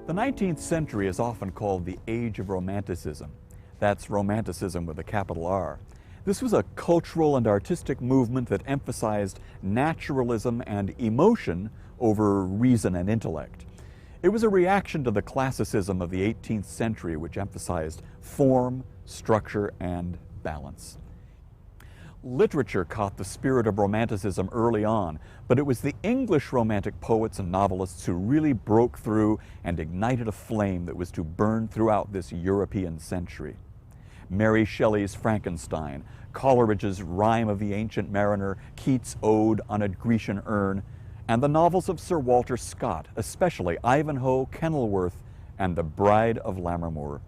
The 19th century is often called the Age of Romanticism. That's Romanticism with a capital R. This was a cultural and artistic movement that emphasized naturalism and emotion over reason and intellect. It was a reaction to the classicism of the 18th century, which emphasized form, structure, and balance. Literature caught the spirit of Romanticism early on, but it was the English Romantic poets and novelists who really broke through and ignited a flame that was to burn throughout this European century. Mary Shelley's Frankenstein, Coleridge's Rime of the Ancient Mariner, Keats' Ode on a Grecian Urn, and the novels of Sir Walter Scott, especially Ivanhoe, Kenilworth, and The Bride of Lammermoor.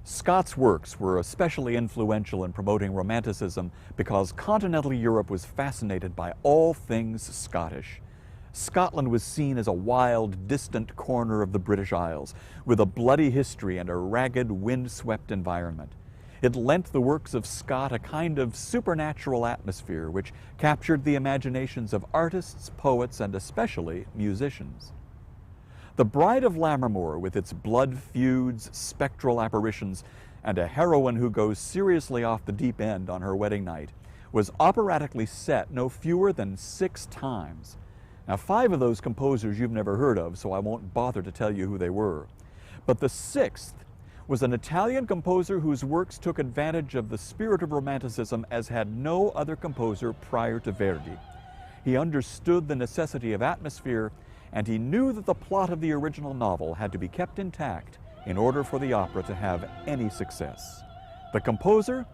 Scott's works were especially influential in promoting Romanticism because continental Europe was fascinated by all things Scottish. Scotland was seen as a wild, distant corner of the British Isles, with a bloody history and a ragged, wind-swept environment. It lent the works of Scott a kind of supernatural atmosphere which captured the imaginations of artists, poets, and especially musicians. The Bride of Lammermoor, with its blood feuds, spectral apparitions, and a heroine who goes seriously off the deep end on her wedding night, was operatically set no fewer than 6 times. Now, 5 of those composers you've never heard of, so I won't bother to tell you who they were. But the 6th was an Italian composer whose works took advantage of the spirit of Romanticism as had no other composer prior to Verdi. He understood the necessity of atmosphere, and he knew that the plot of the original novel had to be kept intact in order for the opera to have any success. The composer,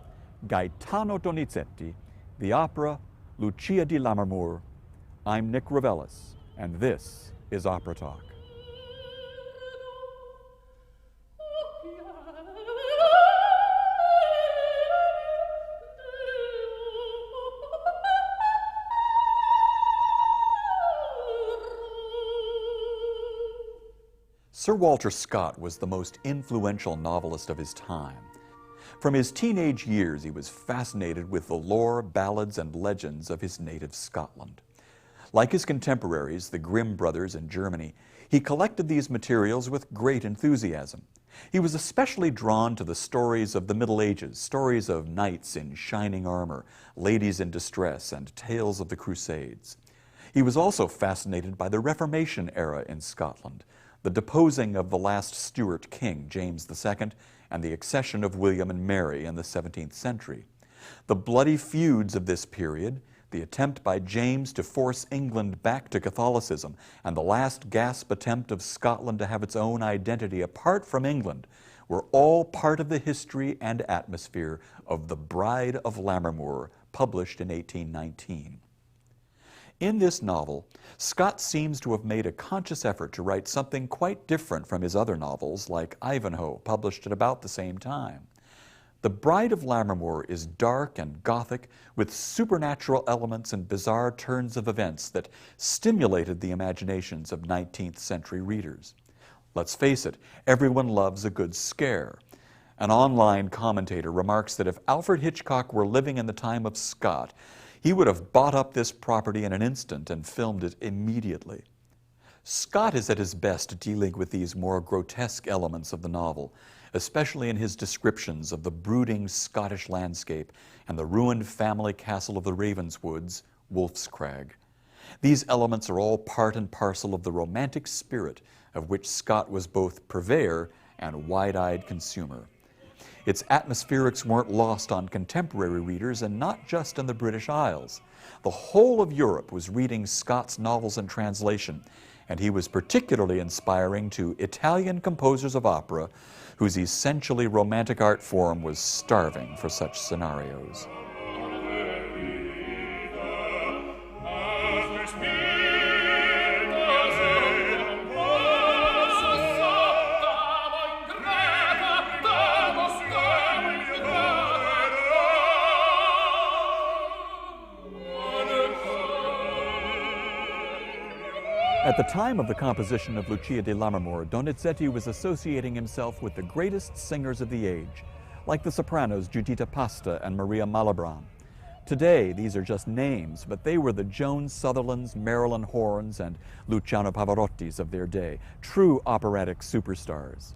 Gaetano Donizetti. The opera, Lucia di Lammermoor. I'm Nick Reveles, and this is OperaTalk. Sir Walter Scott was the most influential novelist of his time. From his teenage years, he was fascinated with the lore, ballads, and legends of his native Scotland. Like his contemporaries, the Grimm brothers in Germany, he collected these materials with great enthusiasm. He was especially drawn to the stories of the Middle Ages, stories of knights in shining armor, ladies in distress, and tales of the Crusades. He was also fascinated by the Reformation era in Scotland, the deposing of the last Stuart king, James II, and the accession of William and Mary in the 17th century. The bloody feuds of this period, the attempt by James to force England back to Catholicism, and the last gasp attempt of Scotland to have its own identity apart from England, were all part of the history and atmosphere of The Bride of Lammermoor, published in 1819. In this novel, Scott seems to have made a conscious effort to write something quite different from his other novels, like Ivanhoe, published at about the same time. The Bride of Lammermoor is dark and gothic, with supernatural elements and bizarre turns of events that stimulated the imaginations of 19th century readers. Let's face it, everyone loves a good scare. An online commentator remarks that if Alfred Hitchcock were living in the time of Scott, he would have bought up this property in an instant and filmed it immediately. Scott is at his best dealing with these more grotesque elements of the novel, especially in his descriptions of the brooding Scottish landscape and the ruined family castle of the Ravenswoods, Wolf's Crag. These elements are all part and parcel of the romantic spirit of which Scott was both purveyor and wide-eyed consumer. Its atmospherics weren't lost on contemporary readers, and not just in the British Isles. The whole of Europe was reading Scott's novels in translation, and he was particularly inspiring to Italian composers of opera, whose essentially romantic art form was starving for such scenarios. At the time of the composition of Lucia di Lammermoor, Donizetti was associating himself with the greatest singers of the age, like the sopranos Giuditta Pasta and Maria Malibran. Today, these are just names, but they were the Joan Sutherlands, Marilyn Hornes, and Luciano Pavarottis of their day, true operatic superstars.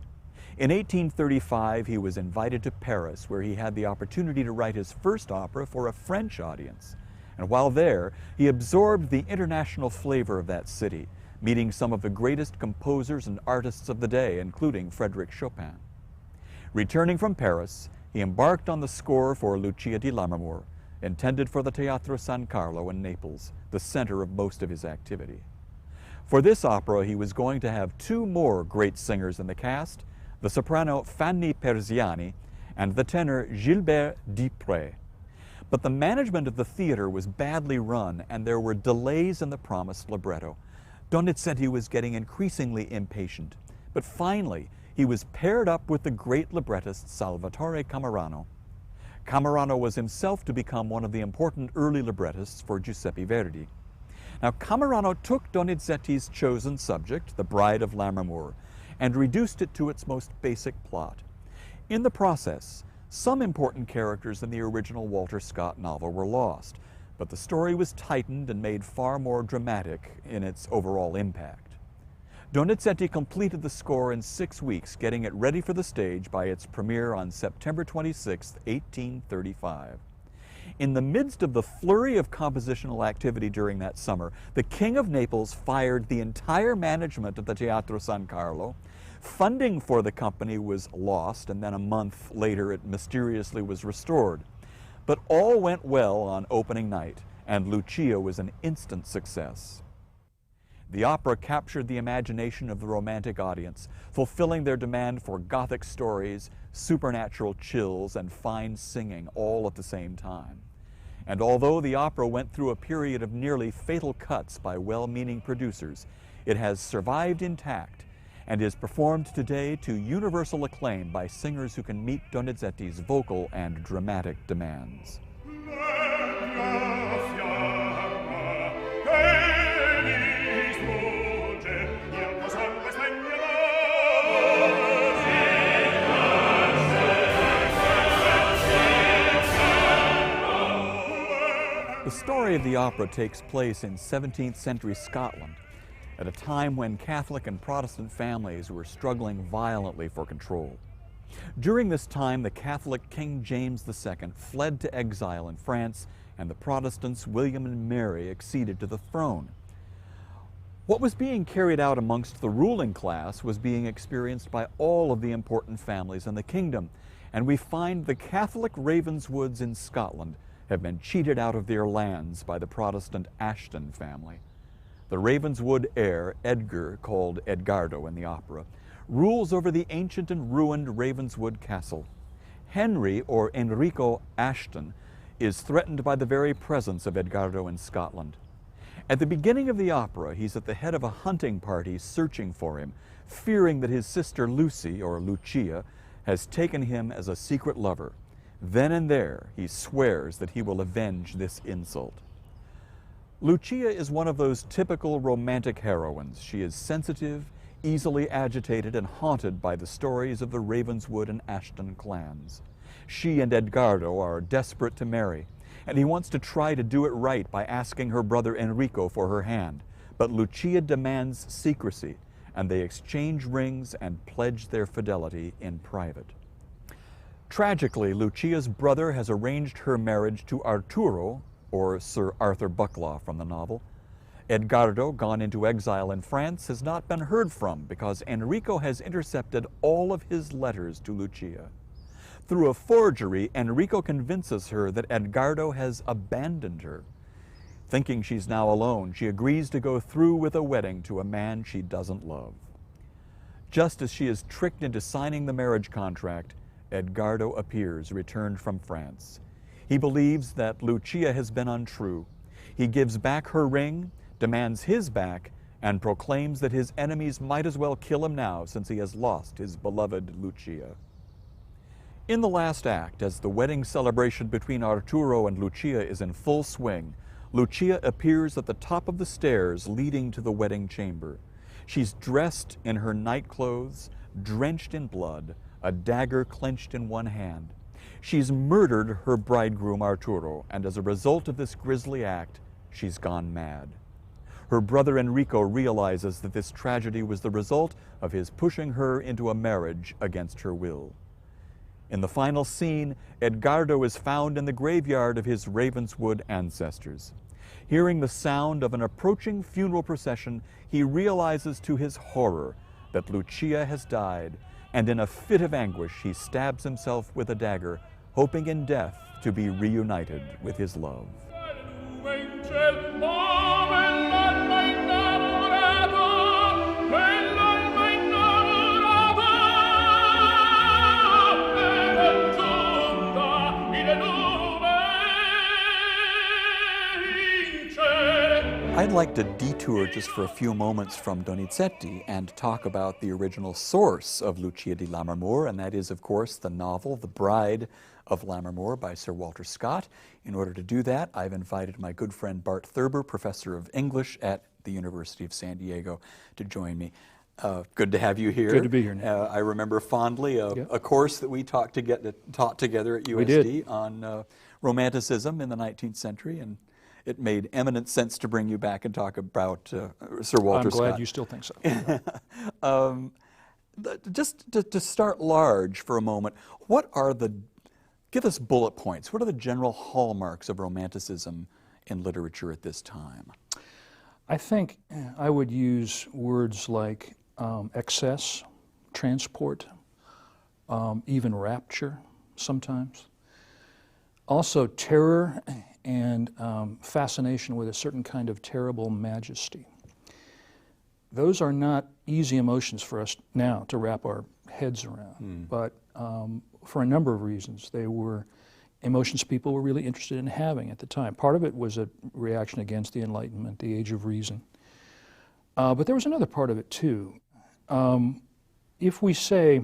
In 1835, he was invited to Paris, where he had the opportunity to write his first opera for a French audience. And while there, he absorbed the international flavor of that city, meeting some of the greatest composers and artists of the day, including Frédéric Chopin. Returning from Paris, he embarked on the score for Lucia di Lammermoor, intended for the Teatro San Carlo in Naples, the center of most of his activity. For this opera, he was going to have two more great singers in the cast, the soprano Fanny Persiani and the tenor Gilbert Dupré. But the management of the theater was badly run, and there were delays in the promised libretto. Donizetti was getting increasingly impatient, but finally he was paired up with the great librettist Salvatore Camerano. Camerano was himself to become one of the important early librettists for Giuseppe Verdi. Now, Camerano took Donizetti's chosen subject, the Bride of Lammermoor, and reduced it to its most basic plot. In the process, some important characters in the original Walter Scott novel were lost, but the story was tightened and made far more dramatic in its overall impact. Donizetti completed the score in 6 weeks, getting it ready for the stage by its premiere on September 26, 1835. In the midst of the flurry of compositional activity during that summer, the King of Naples fired the entire management of the Teatro San Carlo. Funding for the company was lost, and then a month later it mysteriously was restored. But all went well on opening night, and Lucia was an instant success. The opera captured the imagination of the Romantic audience, fulfilling their demand for Gothic stories, supernatural chills, and fine singing all at the same time. And although the opera went through a period of nearly fatal cuts by well-meaning producers, it has survived intact and is performed today to universal acclaim by singers who can meet Donizetti's vocal and dramatic demands. The story of the opera takes place in 17th century Scotland, at a time when Catholic and Protestant families were struggling violently for control. During this time, the Catholic King James II fled to exile in France, and the Protestants William and Mary acceded to the throne. What was being carried out amongst the ruling class was being experienced by all of the important families in the kingdom, and we find the Catholic Ravenswoods in Scotland have been cheated out of their lands by the Protestant Ashton family. The Ravenswood heir, Edgar, called Edgardo in the opera, rules over the ancient and ruined Ravenswood castle. Henry, or Enrico Ashton, is threatened by the very presence of Edgardo in Scotland. At the beginning of the opera, he's at the head of a hunting party searching for him, fearing that his sister Lucy, or Lucia, has taken him as a secret lover. Then and there, he swears that he will avenge this insult. Lucia is one of those typical romantic heroines. She is sensitive, easily agitated, and haunted by the stories of the Ravenswood and Ashton clans. She and Edgardo are desperate to marry, and he wants to try to do it right by asking her brother Enrico for her hand. But Lucia demands secrecy, and they exchange rings and pledge their fidelity in private. Tragically, Lucia's brother has arranged her marriage to Arturo, or Sir Arthur Bucklaw from the novel. Edgardo, gone into exile in France, has not been heard from because Enrico has intercepted all of his letters to Lucia. Through a forgery, Enrico convinces her that Edgardo has abandoned her. Thinking she's now alone, she agrees to go through with a wedding to a man she doesn't love. Just as she is tricked into signing the marriage contract, Edgardo appears, returned from France. He believes that Lucia has been untrue. He gives back her ring, demands his back, and proclaims that his enemies might as well kill him now since he has lost his beloved Lucia. In the last act, as the wedding celebration between Arturo and Lucia is in full swing, Lucia appears at the top of the stairs leading to the wedding chamber. She's dressed in her night clothes, drenched in blood, a dagger clenched in one hand. She's murdered her bridegroom Arturo, and as a result of this grisly act, she's gone mad. Her brother Enrico realizes that this tragedy was the result of his pushing her into a marriage against her will. In the final scene, Edgardo is found in the graveyard of his Ravenswood ancestors. Hearing the sound of an approaching funeral procession, he realizes to his horror that Lucia has died, and in a fit of anguish he stabs himself with a dagger, hoping in death to be reunited with his love. I'd like to detour just for a few moments from Donizetti and talk about the original source of Lucia di Lammermoor, and that is, of course, the novel The Bride of Lammermoor by Sir Walter Scott. In order to do that, I've invited my good friend Bart Thurber, professor of English at the University of San Diego, to join me. Good to have you here. Good to be here, Nick. I remember fondly a course that we taught together at USD on Romanticism in the 19th century, and it made eminent sense to bring you back and talk about Sir Walter Scott. I'm glad you still think so. Just to start large for a moment, give us bullet points. What are the general hallmarks of Romanticism in literature at this time? I think I would use words like excess, transport, even rapture sometimes. Also terror and fascination with a certain kind of terrible majesty. Those are not easy emotions for us now to wrap our heads around, but for a number of reasons, they were emotions people were really interested in having at the time. Part of it was a reaction against the Enlightenment, the Age of Reason. But there was another part of it too. If we say,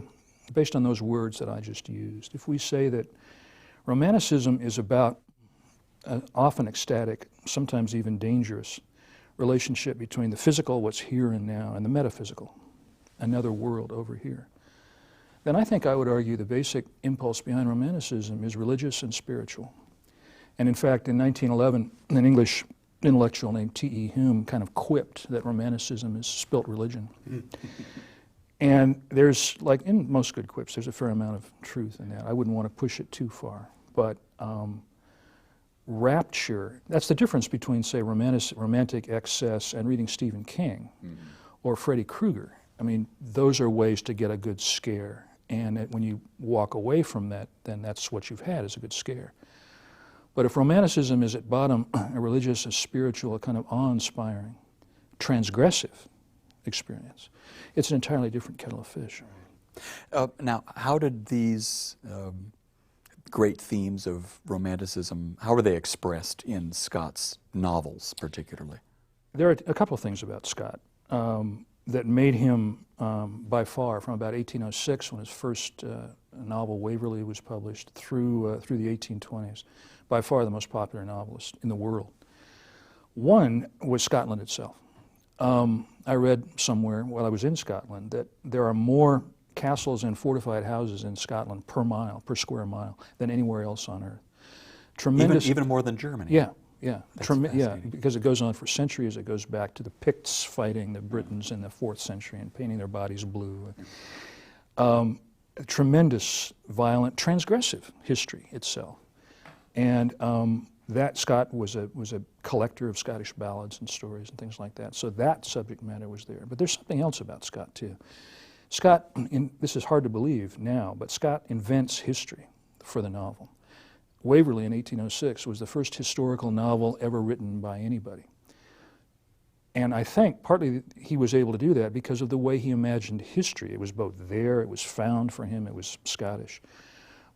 based on those words that I just used, if we say that Romanticism is about an often ecstatic, sometimes even dangerous relationship between the physical, what's here and now, and the metaphysical, another world over here, then I think I would argue the basic impulse behind Romanticism is religious and spiritual. And in fact, in 1911, an English intellectual named T.E. Hume kind of quipped that Romanticism is spilt religion. And there's, like in most good quips, there's a fair amount of truth in that. I wouldn't want to push it too far. But rapture, that's the difference between, say, romantic excess and reading Stephen King or Freddy Krueger. I mean, those are ways to get a good scare. And when you walk away from that, then that's what you've had, is a good scare. But if Romanticism is at bottom a religious, a spiritual, a kind of awe-inspiring, transgressive experience, it's an entirely different kettle of fish. Now, how did these great themes of Romanticism, how were they expressed in Scott's novels particularly? There are a couple of things about Scott that made him, by far, from about 1806, when his first novel, Waverley, was published, through the 1820s, by far the most popular novelist in the world. One was Scotland itself. I read somewhere while I was in Scotland that there are more castles and fortified houses in Scotland per mile, per square mile, than anywhere else on earth. Tremendous. Even more than Germany. Yeah, yeah. Yeah, because it goes on for centuries. It goes back to the Picts fighting the Britons in the 4th century and painting their bodies blue. Tremendous, violent, transgressive history itself. And that Scott was a collector of Scottish ballads and stories and things like that. So that subject matter was there. But there's something else about Scott too. Scott, this is hard to believe now, but Scott invents history for the novel. Waverley in 1806 was the first historical novel ever written by anybody. And I think partly he was able to do that because of the way he imagined history. It was both there, it was found for him, it was Scottish.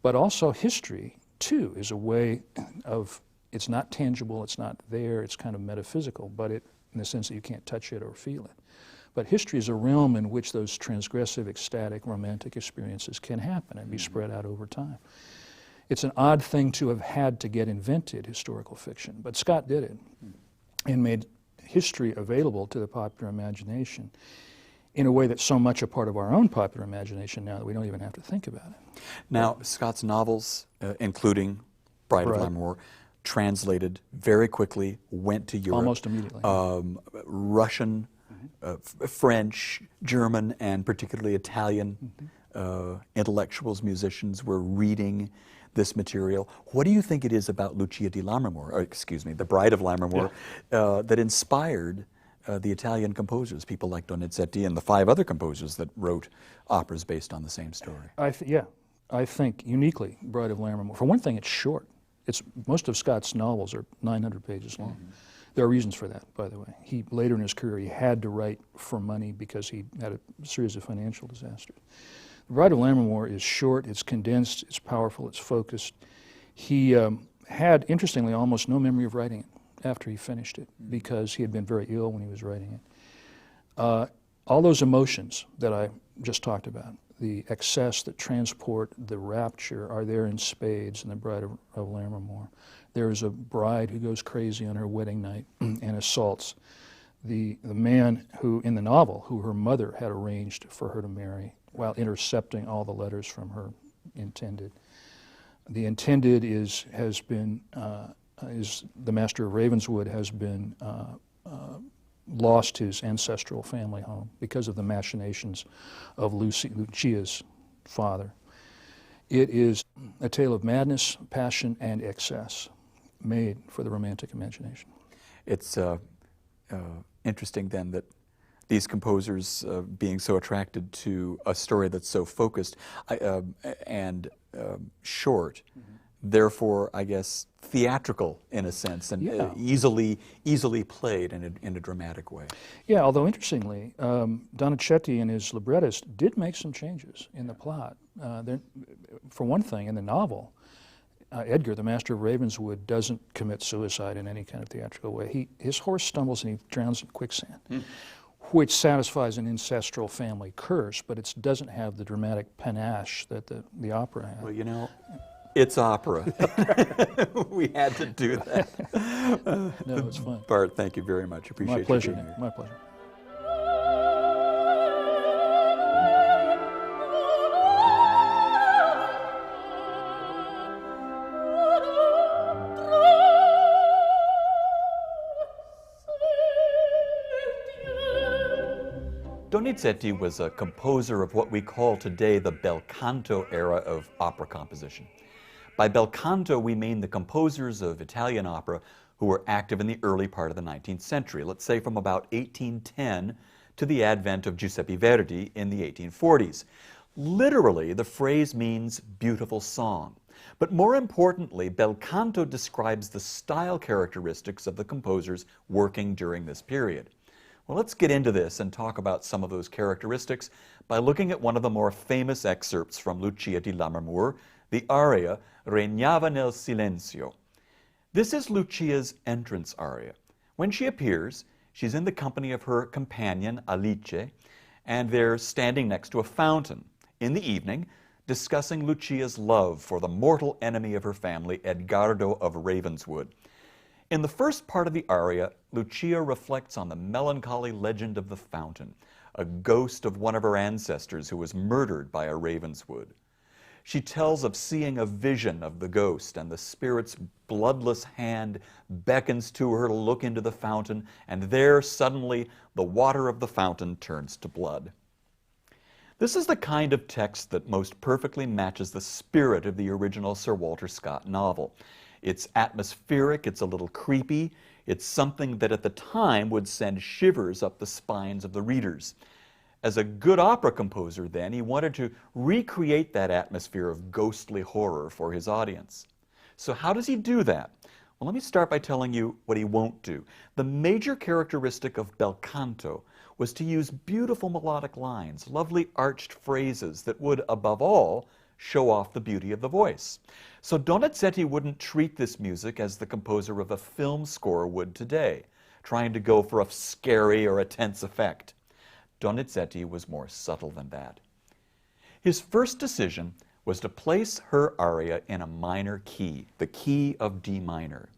But also history, too, is a way of, it's not tangible, it's not there, it's kind of metaphysical, but in the sense that you can't touch it or feel it. But history is a realm in which those transgressive, ecstatic, romantic experiences can happen and be spread out over time. It's an odd thing to have had to get invented, historical fiction, but Scott did it and made history available to the popular imagination in a way that's so much a part of our own popular imagination now that we don't even have to think about it. Now, Scott's novels, including Bride of Lammermoor, translated very quickly, went to Europe. Almost immediately. Russian, French, German, and particularly Italian intellectuals, musicians were reading this material. What do you think it is about Lucia di Lammermoor, or excuse me, the Bride of Lammermoor, that inspired the Italian composers, people like Donizetti and the 5 other composers that wrote operas based on the same story? I think uniquely Bride of Lammermoor. For one thing, it's short. Most of Scott's novels are 900 pages long. There are reasons for that, by the way. Later in his career, he had to write for money because he had a series of financial disasters. The Bride of Lammermoor is short, it's condensed, it's powerful, it's focused. He had, interestingly, almost no memory of writing it after he finished it because he had been very ill when he was writing it. All those emotions that I just talked about, the excess, the transport, the rapture, are there in spades in the Bride of Lammermoor. There is a bride who goes crazy on her wedding night and assaults the man who, in the novel, who her mother had arranged for her to marry while intercepting all the letters from her intended. The intended is the Master of Ravenswood has been lost his ancestral family home because of the machinations of Lucia's father. It is a tale of madness, passion, and excess made for the romantic imagination. It's interesting then that these composers being so attracted to a story that's so focused and short, therefore, I guess, theatrical in a sense, and easily played in a dramatic way. Yeah, although interestingly, Donizetti and his librettist did make some changes in the plot. For one thing, in the novel, Edgar, the Master of Ravenswood, doesn't commit suicide in any kind of theatrical way. His horse stumbles and he drowns in quicksand, which satisfies an ancestral family curse, but it doesn't have the dramatic panache that the opera has. Well, you know, it's opera. We had to do that. No, it's fun. Bart, thank you very much. Appreciate My pleasure, you being here. my pleasure. Donizetti was a composer of what we call today the belcanto era of opera composition. By belcanto, we mean the composers of Italian opera who were active in the early part of the 19th century, let's say from about 1810 to the advent of Giuseppe Verdi in the 1840s. Literally, the phrase means beautiful song. But more importantly, belcanto describes the style characteristics of the composers working during this period. Well, let's get into this and talk about some of those characteristics by looking at one of the more famous excerpts from Lucia di Lammermoor, the aria Regnava nel silenzio. This is Lucia's entrance aria. When she appears, she's in the company of her companion Alice, and they're standing next to a fountain in the evening, discussing Lucia's love for the mortal enemy of her family, Edgardo of Ravenswood. In the first part of the aria, Lucia reflects on the melancholy legend of the fountain, a ghost of one of her ancestors who was murdered by a Ravenswood. She tells of seeing a vision of the ghost, and the spirit's bloodless hand beckons to her to look into the fountain, and there suddenly the water of the fountain turns to blood. This is the kind of text that most perfectly matches the spirit of the original Sir Walter Scott novel. It's atmospheric, it's a little creepy, it's something that at the time would send shivers up the spines of the readers. As a good opera composer then, he wanted to recreate that atmosphere of ghostly horror for his audience. So how does he do that? Well, let me start by telling you what he won't do. The major characteristic of belcanto was to use beautiful melodic lines, lovely arched phrases that would, above all, show off the beauty of the voice. So Donizetti wouldn't treat this music as the composer of a film score would today, trying to go for a scary or a tense effect. Donizetti was more subtle than that. His first decision was to place her aria in a minor key, the key of D minor.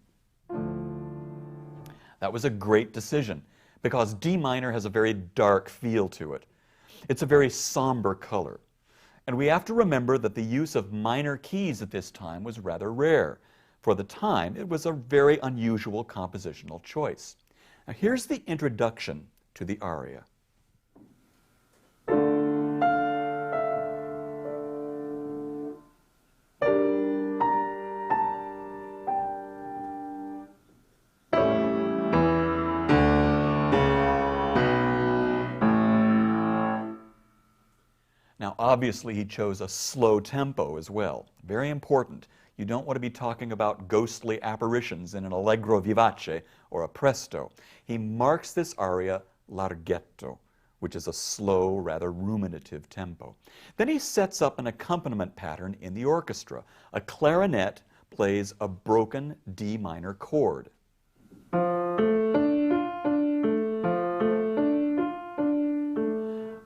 That was a great decision because D minor has a very dark feel to it. It's a very somber color. And we have to remember that the use of minor keys at this time was rather rare. For the time, it was a very unusual compositional choice. Now here's the introduction to the aria. Now, obviously, he chose a slow tempo as well. Very important. You don't want to be talking about ghostly apparitions in an allegro vivace or a presto. He marks this aria larghetto, which is a slow, rather ruminative tempo. Then he sets up an accompaniment pattern in the orchestra. A clarinet plays a broken D minor chord.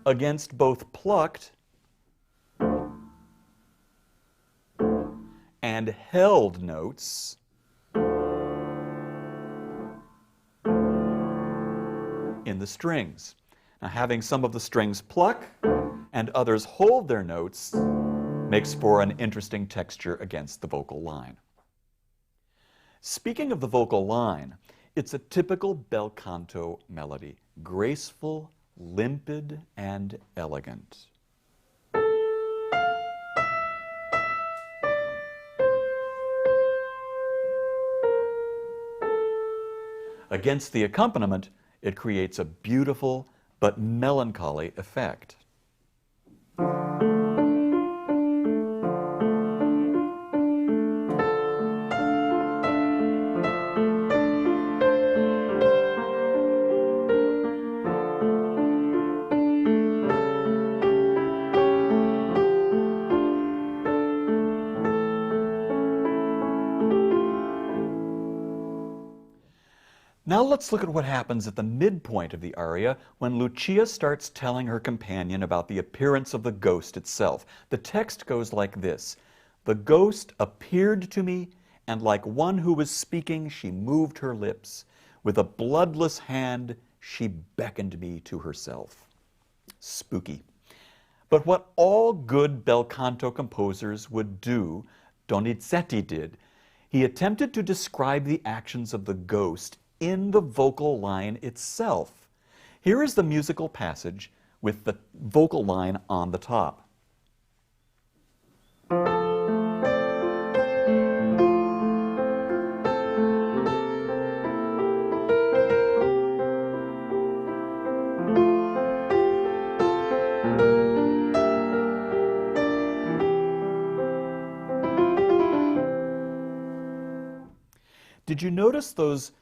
Against both plucked and held notes, in the strings. Now, having some of the strings pluck and others hold their notes makes for an interesting texture against the vocal line. Speaking of the vocal line, it's a typical bel canto melody, graceful, limpid, and elegant. Against the accompaniment, it creates a beautiful but melancholy effect. Now let's look at what happens at the midpoint of the aria when Lucia starts telling her companion about the appearance of the ghost itself. The text goes like this: "The ghost appeared to me, and like one who was speaking, she moved her lips. With a bloodless hand, she beckoned me to herself." Spooky. But what all good bel canto composers would do, Donizetti did. He attempted to describe the actions of the ghost in the vocal line itself. Here is the musical passage with the vocal line on the top. Did you notice those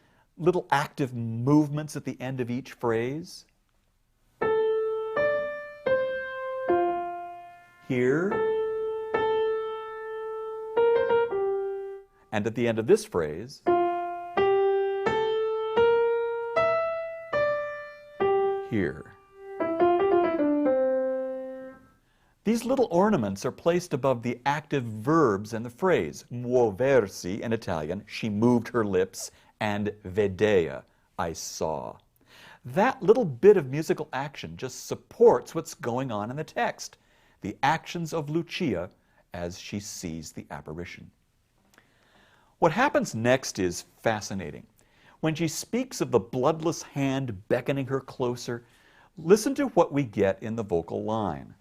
little active movements at the end of each phrase? Here. And at the end of this phrase, here. These little ornaments are placed above the active verbs in the phrase. Muoversi in Italian, she moved her lips, and vedea, I saw. That little bit of musical action just supports what's going on in the text, the actions of Lucia as she sees the apparition. What happens next is fascinating. When she speaks of the bloodless hand beckoning her closer, listen to what we get in the vocal line.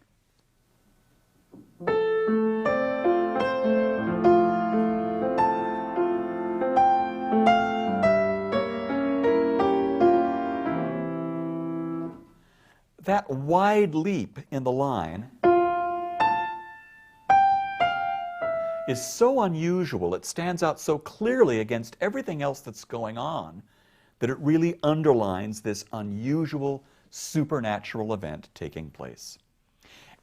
That wide leap in the line is so unusual, it stands out so clearly against everything else that's going on, that it really underlines this unusual supernatural event taking place.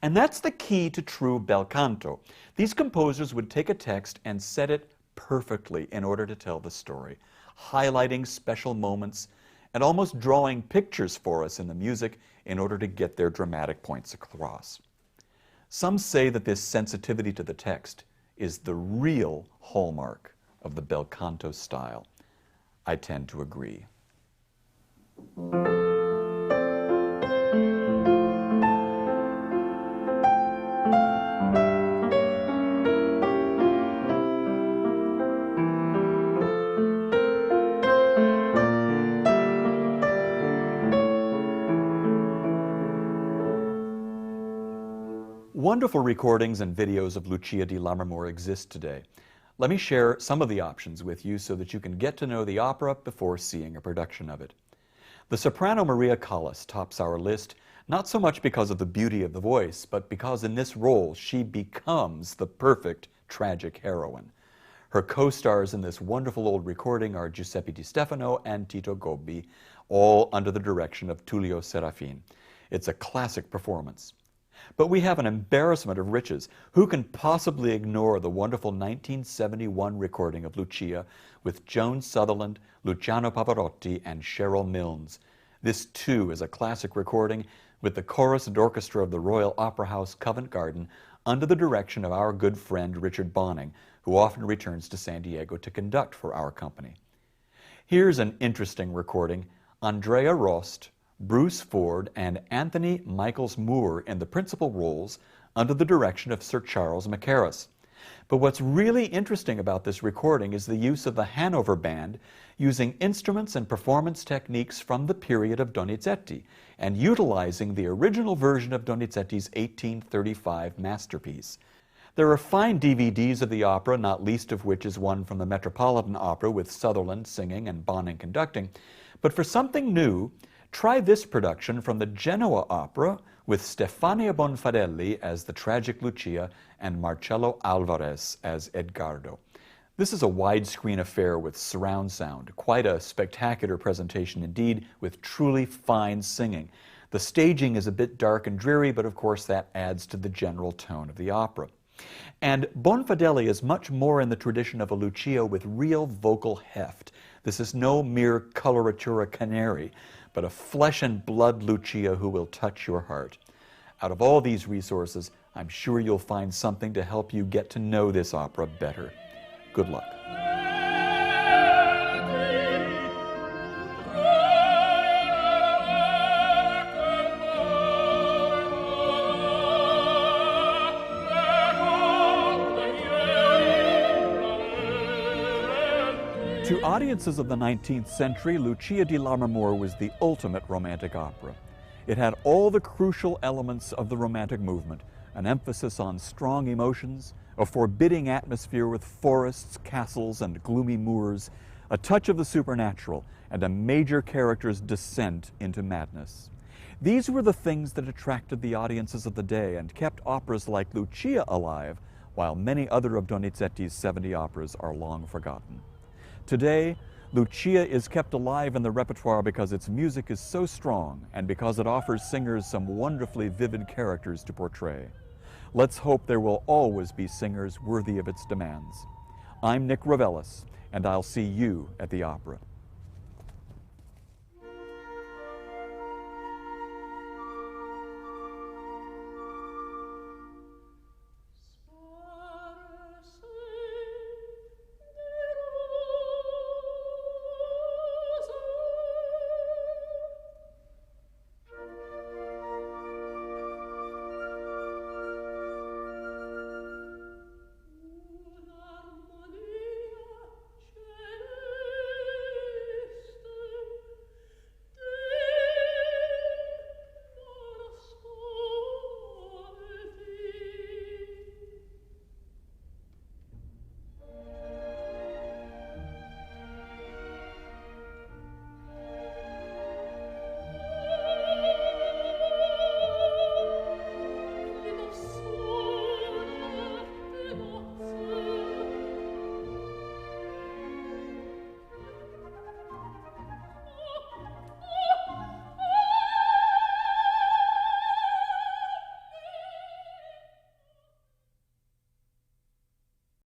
And that's the key to true bel canto. These composers would take a text and set it perfectly in order to tell the story, highlighting special moments and almost drawing pictures for us in the music in order to get their dramatic points across. Some say that this sensitivity to the text is the real hallmark of the bel canto style. I tend to agree. Wonderful recordings and videos of Lucia di Lammermoor exist today. Let me share some of the options with you so that you can get to know the opera before seeing a production of it. The soprano Maria Callas tops our list, not so much because of the beauty of the voice, but because in this role she becomes the perfect tragic heroine. Her co-stars in this wonderful old recording are Giuseppe Di Stefano and Tito Gobbi, all under the direction of Tullio Serafin. It's a classic performance. But we have an embarrassment of riches. Who can possibly ignore the wonderful 1971 recording of Lucia with Joan Sutherland, Luciano Pavarotti, and Cheryl Milnes? This, too, is a classic recording with the chorus and orchestra of the Royal Opera House, Covent Garden, under the direction of our good friend Richard Bonning, who often returns to San Diego to conduct for our company. Here's an interesting recording. Andrea Rost, Bruce Ford, and Anthony Michaels Moore in the principal roles under the direction of Sir Charles Mackerras. But what's really interesting about this recording is the use of the Hanover Band using instruments and performance techniques from the period of Donizetti and utilizing the original version of Donizetti's 1835 masterpiece. There are fine DVDs of the opera, not least of which is one from the Metropolitan Opera with Sutherland singing and Bonning conducting. But for something new, try this production from the Genoa Opera with Stefania Bonfadelli as the tragic Lucia and Marcello Alvarez as Edgardo. This is a widescreen affair with surround sound, quite a spectacular presentation indeed, with truly fine singing. The staging is a bit dark and dreary, but of course that adds to the general tone of the opera. And Bonfadelli is much more in the tradition of a Lucia with real vocal heft. This is no mere coloratura canary, but a flesh and blood Lucia who will touch your heart. Out of all these resources, I'm sure you'll find something to help you get to know this opera better. Good luck. To audiences of the 19th century, Lucia di Lammermoor was the ultimate romantic opera. It had all the crucial elements of the Romantic movement, an emphasis on strong emotions, a forbidding atmosphere with forests, castles, and gloomy moors, a touch of the supernatural, and a major character's descent into madness. These were the things that attracted the audiences of the day and kept operas like Lucia alive, while many other of Donizetti's 70 operas are long forgotten. Today, Lucia is kept alive in the repertoire because its music is so strong and because it offers singers some wonderfully vivid characters to portray. Let's hope there will always be singers worthy of its demands. I'm Nick Reveles, and I'll see you at the opera.